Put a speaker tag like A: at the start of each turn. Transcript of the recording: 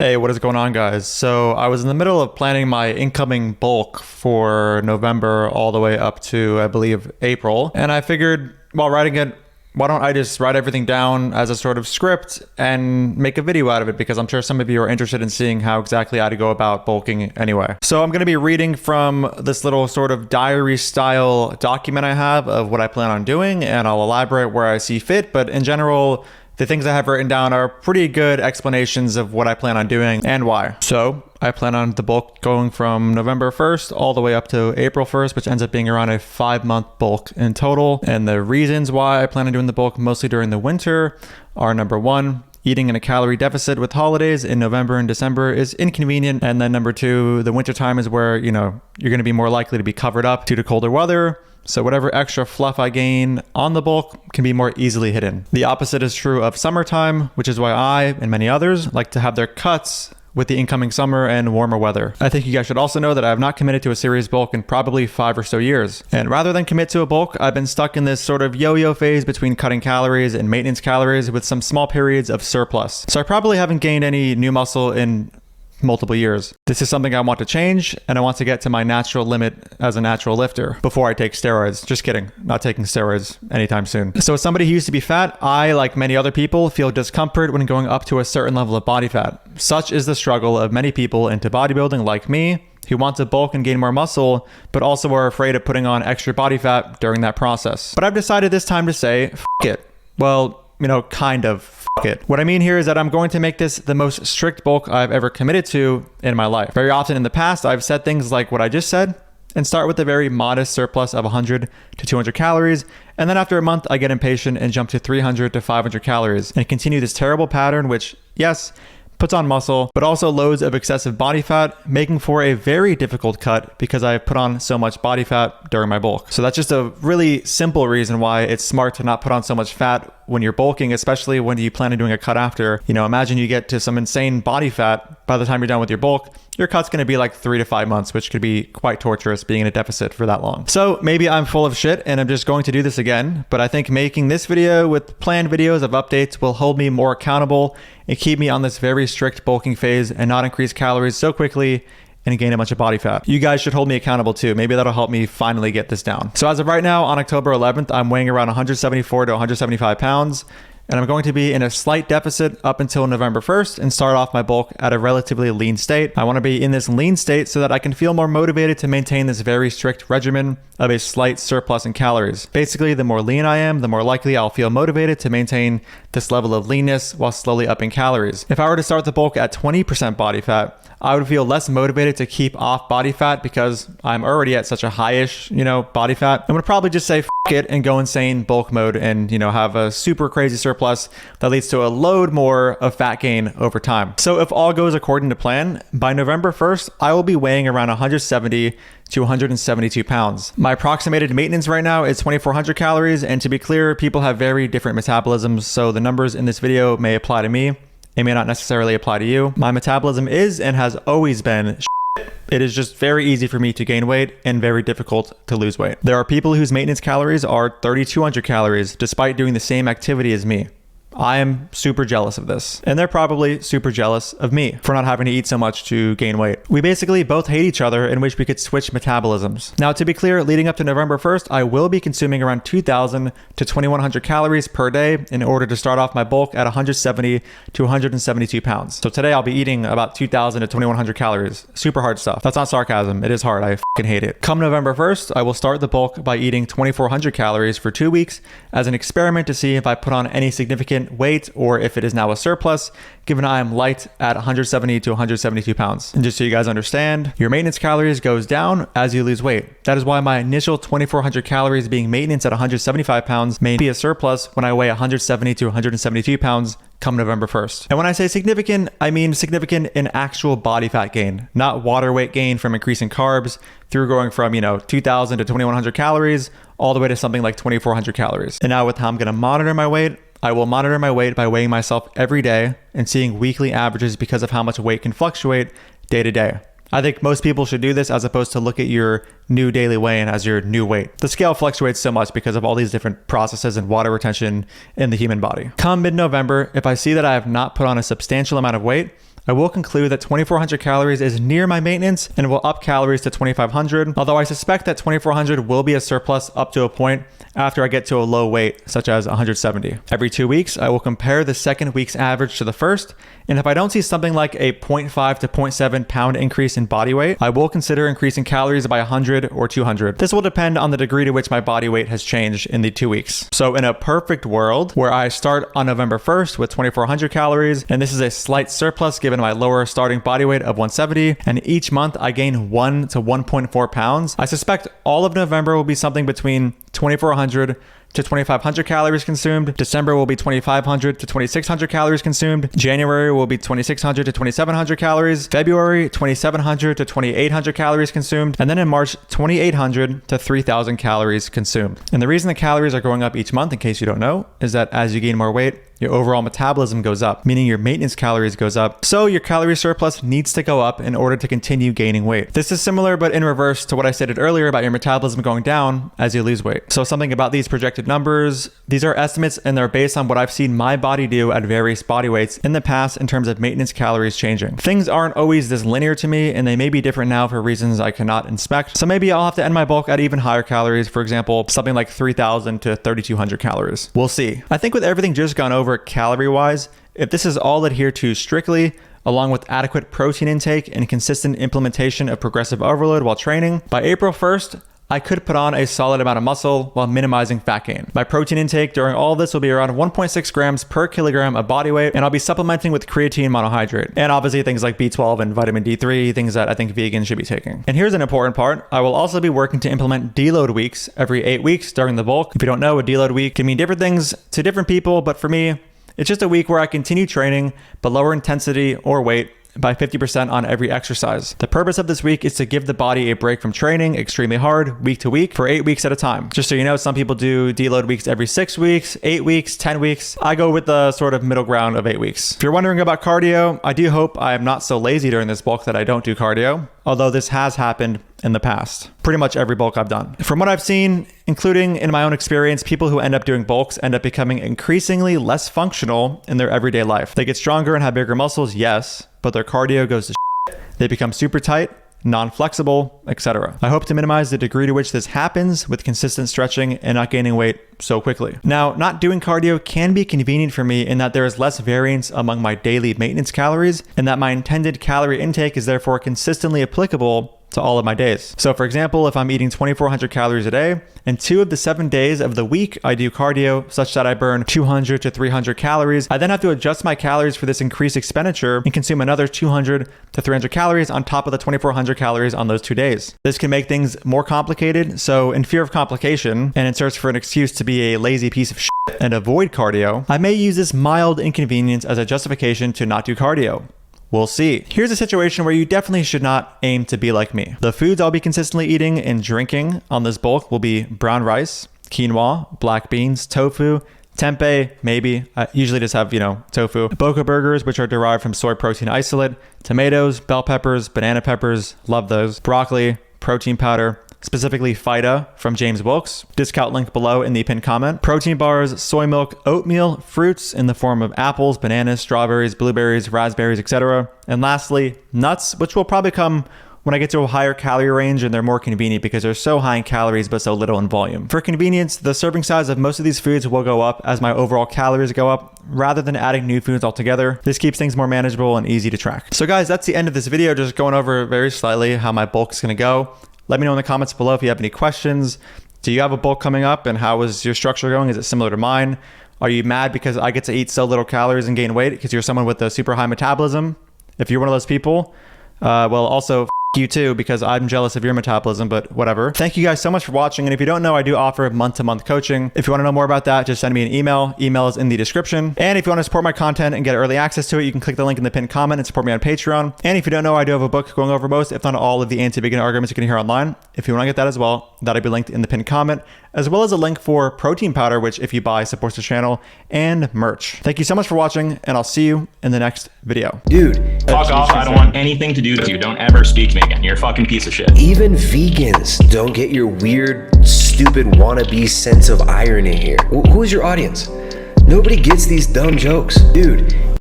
A: Hey, what is going on, guys? So I was in the middle of planning my incoming bulk for November all the way up to, I believe, April. And I figured while writing it, why don't I just write everything down as a sort of script and make a video out of it, because I'm sure some of you are interested in seeing how exactly I go about bulking anyway. So I'm going to be reading from this little sort of diary style document I have of what I plan on doing, and I'll elaborate where I see fit. But in general, the things I have written down are pretty good explanations of what I plan on doing and why. So I plan on the bulk going from November 1st all the way up to April 1st, which ends up being around a 5-month bulk in total. And the reasons why I plan on doing the bulk mostly during the winter are: number one, eating in a calorie deficit with holidays in November and December is inconvenient. And then number two, the winter time is where, you're going to be more likely to be covered up due to colder weather. So whatever extra fluff I gain on the bulk can be more easily hidden. The opposite is true of summertime, which is why I and many others like to have their cuts with the incoming summer and warmer weather. I think you guys should also know that I have not committed to a serious bulk in probably 5 or so years. And rather than commit to a bulk, I've been stuck in this sort of yo-yo phase between cutting calories and maintenance calories with some small periods of surplus. So I probably haven't gained any new muscle in multiple years. This is something I want to change, and I want to get to my natural limit as a natural lifter before I take steroids. Just kidding, not taking steroids anytime soon. So as somebody who used to be fat, I, like many other people, feel discomfort when going up to a certain level of body fat. Such is the struggle of many people into bodybuilding like me, who want to bulk and gain more muscle, but also are afraid of putting on extra body fat during that process. But I've decided this time to say, f it. Well, kind of it. What I mean here is that I'm going to make this the most strict bulk I've ever committed to in my life. Very often in the past, I've said things like what I just said and start with a very modest surplus of 100 to 200 calories. And then after a month, I get impatient and jump to 300 to 500 calories and continue this terrible pattern, which, yes, puts on muscle, but also loads of excessive body fat, making for a very difficult cut because I put on so much body fat during my bulk. So that's just a really simple reason why it's smart to not put on so much fat when you're bulking, especially when you plan on doing a cut after. Imagine you get to some insane body fat by the time you're done with your bulk. Your cut's going to be like 3 to 5 months, which could be quite torturous being in a deficit for that long. So maybe I'm full of shit and I'm just going to do this again, but I think making this video with planned videos of updates will hold me more accountable and keep me on this very strict bulking phase and not increase calories so quickly and gain a bunch of body fat. You guys should hold me accountable too. Maybe that'll help me finally get this down. So as of right now, on October 11th, I'm weighing around 174 to 175 pounds. And I'm going to be in a slight deficit up until November 1st and start off my bulk at a relatively lean state. I want to be in this lean state so that I can feel more motivated to maintain this very strict regimen of a slight surplus in calories. Basically, the more lean I am, the more likely I'll feel motivated to maintain this level of leanness while slowly upping calories. If I were to start the bulk at 20% body fat, I would feel less motivated to keep off body fat because I'm already at such a high-ish, body fat. I'm gonna probably just say f it and go insane bulk mode and, have a super crazy surplus that leads to a load more of fat gain over time. So if all goes according to plan, by November 1st, I will be weighing around 170 to 172 pounds. My approximated maintenance right now is 2,400 calories. And to be clear, people have very different metabolisms. So the numbers in this video may apply to me. It may not necessarily apply to you. My metabolism is and has always been shit. It is just very easy for me to gain weight and very difficult to lose weight. There are people whose maintenance calories are 3,200 calories despite doing the same activity as me. I am super jealous of this. And they're probably super jealous of me for not having to eat so much to gain weight. We basically both hate each other and wish we could switch metabolisms. Now, to be clear, leading up to November 1st, I will be consuming around 2,000 to 2,100 calories per day in order to start off my bulk at 170 to 172 pounds. So today I'll be eating about 2,000 to 2,100 calories. Super hard stuff. That's not sarcasm. It is hard. I fucking hate it. Come November 1st, I will start the bulk by eating 2,400 calories for 2 weeks as an experiment to see if I put on any significant weight or if it is now a surplus, given I am light at 170 to 172 pounds. And just so you guys understand, your maintenance calories goes down as you lose weight. That is why my initial 2,400 calories being maintenance at 175 pounds may be a surplus when I weigh 170 to 172 pounds come November 1st. And when I say significant, I mean significant in actual body fat gain, not water weight gain from increasing carbs through going from, 2,000 to 2,100 calories all the way to something like 2,400 calories. And now with how I'm gonna monitor my weight, I will monitor my weight by weighing myself every day and seeing weekly averages because of how much weight can fluctuate day to day. I think most people should do this as opposed to look at your new daily weigh-in as your new weight. The scale fluctuates so much because of all these different processes and water retention in the human body. Come mid-November, if I see that I have not put on a substantial amount of weight, I will conclude that 2400 calories is near my maintenance and will up calories to 2500, although I suspect that 2400 will be a surplus up to a point after I get to a low weight, such as 170. Every 2 weeks, I will compare the second week's average to the first, and if I don't see something like a 0.5 to 0.7 pound increase in body weight, I will consider increasing calories by 100 or 200. This will depend on the degree to which my body weight has changed in the 2 weeks. So in a perfect world where I start on November 1st with 2400 calories, and this is a slight surplus given my lower starting body weight of 170, and each month I gain 1 to 1.4 pounds, I suspect all of November will be something between 2400 to 2500 calories consumed. December will be 2500 to 2600 calories consumed. January will be 2600 to 2700 calories. February, 2700 to 2800 calories consumed. And then in March, 2800 to 3000 calories consumed. And the reason the calories are going up each month, in case you don't know, is that as you gain more weight, your overall metabolism goes up, meaning your maintenance calories goes up. So your calorie surplus needs to go up in order to continue gaining weight. This is similar but in reverse to what I stated earlier about your metabolism going down as you lose weight. So something about these projected numbers, these are estimates and they're based on what I've seen my body do at various body weights in the past in terms of maintenance calories changing. Things aren't always this linear to me and they may be different now for reasons I cannot inspect. So maybe I'll have to end my bulk at even higher calories, for example, something like 3000 to 3200 calories. We'll see. I think with everything just gone over calorie-wise, if this is all adhered to strictly, along with adequate protein intake and consistent implementation of progressive overload while training, by April 1st, I could put on a solid amount of muscle while minimizing fat gain. My protein intake during all this will be around 1.6 grams per kilogram of body weight, and I'll be supplementing with creatine monohydrate. And obviously things like B12 and vitamin D3, things that I think vegans should be taking. And here's an important part. I will also be working to implement deload weeks every 8 weeks during the bulk. If you don't know, a deload week can mean different things to different people, but for me, it's just a week where I continue training, but lower intensity or weight by 50% on every exercise. The purpose of this week is to give the body a break from training extremely hard week to week for 8 weeks at a time. Just so you know, some people do deload weeks every 6 weeks, 8 weeks, 10 weeks. I go with the sort of middle ground of 8 weeks. If you're wondering about cardio, I do hope I am not so lazy during this bulk that I don't do cardio, although this has happened in the past. Pretty much every bulk I've done. From what I've seen, including in my own experience, people who end up doing bulks end up becoming increasingly less functional in their everyday life. They get stronger and have bigger muscles, yes, but their cardio goes to shit. They become super tight, non-flexible, etc. I hope to minimize the degree to which this happens with consistent stretching and not gaining weight so quickly. Now, not doing cardio can be convenient for me in that there is less variance among my daily maintenance calories and that my intended calorie intake is therefore consistently applicable to all of my days. So for example, if I'm eating 2400 calories a day and 2 of the 7 days of the week I do cardio such that I burn 200 to 300 calories, I then have to adjust my calories for this increased expenditure and consume another 200 to 300 calories on top of the 2400 calories on those 2 days. This can make things more complicated. So in fear of complication and in search for an excuse to be a lazy piece of shit and avoid cardio, I may use this mild inconvenience as a justification to not do cardio. We'll see. Here's a situation where you definitely should not aim to be like me. The foods I'll be consistently eating and drinking on this bulk will be brown rice, quinoa, black beans, tofu, tempeh, maybe. I usually just have, tofu. Boca burgers, which are derived from soy protein isolate, tomatoes, bell peppers, banana peppers, love those, broccoli, protein powder, specifically Phyta from James Wilks. Discount link below in the pinned comment. Protein bars, soy milk, oatmeal, fruits in the form of apples, bananas, strawberries, blueberries, raspberries, etc. And lastly, nuts, which will probably come when I get to a higher calorie range and they're more convenient because they're so high in calories but so little in volume. For convenience, the serving size of most of these foods will go up as my overall calories go up rather than adding new foods altogether. This keeps things more manageable and easy to track. So guys, that's the end of this video, just going over very slightly how my bulk is going to go. Let me know in the comments below if you have any questions. Do you have a bulk coming up and how is your structure going? Is it similar to mine? Are you mad because I get to eat so little calories and gain weight because you're someone with a super high metabolism? If you're one of those people, well, also you too, because I'm jealous of your metabolism, but whatever. Thank you guys so much for watching. And if you don't know, I do offer month-to-month coaching. If you want to know more about that, just send me an email. Email is in the description. And if you want to support my content and get early access to it, you can click the link in the pinned comment and support me on Patreon. And if you don't know, I do have a book going over most, if not all, of the anti-vegan arguments you can hear online. If you want to get that as well, that'll be linked in the pinned comment, as well as a link for protein powder, which if you buy, supports the channel, and merch. Thank you so much for watching, and I'll see you in the next video.
B: Dude.
C: Fuck off, I don't want anything to do with you. Don't ever speak to me again. You're a fucking piece of shit.
B: Even vegans don't get your weird, stupid wannabe sense of irony here. Who is your audience? Nobody gets these dumb jokes. Dude.